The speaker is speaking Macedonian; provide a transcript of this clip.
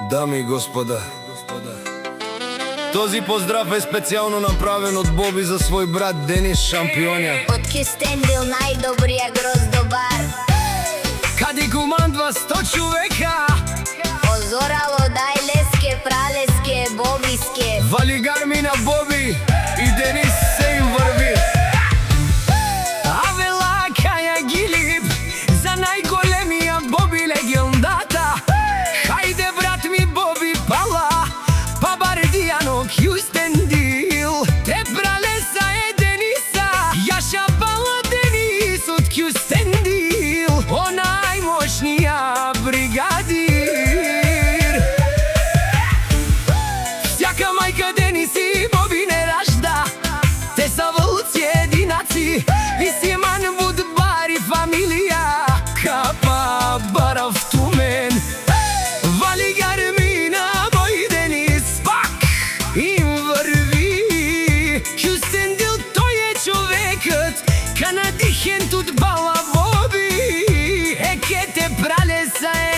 Дами и господа, този поздрав е специјално направен од Боби за свој брат Денис Шампионја. Од Кюстендил најдобрија гроздобар. Каде командва 100 човека. Озорало Дајлеске, Пралеске, Бобиске. Валигар мина Боби и Денис се им врви. Авела Каја Гилип за најголемија Боби легендата. Хајде брат ми Боби пала, па Бардијано Кюстендил. Те Пралеса е Дениса, јаша пала Денис од Кюстендил. О најмошнија бригадир. Всяка мајка Денис и Боби не ражда. Те са вълци единаци и Симан Будбари фамилија. Капа Барав Тумен, Валигар мина мој Денис пак им врви. Кюстендил тој е човекот, канадихен тут бала Боби. Екете Пралеса е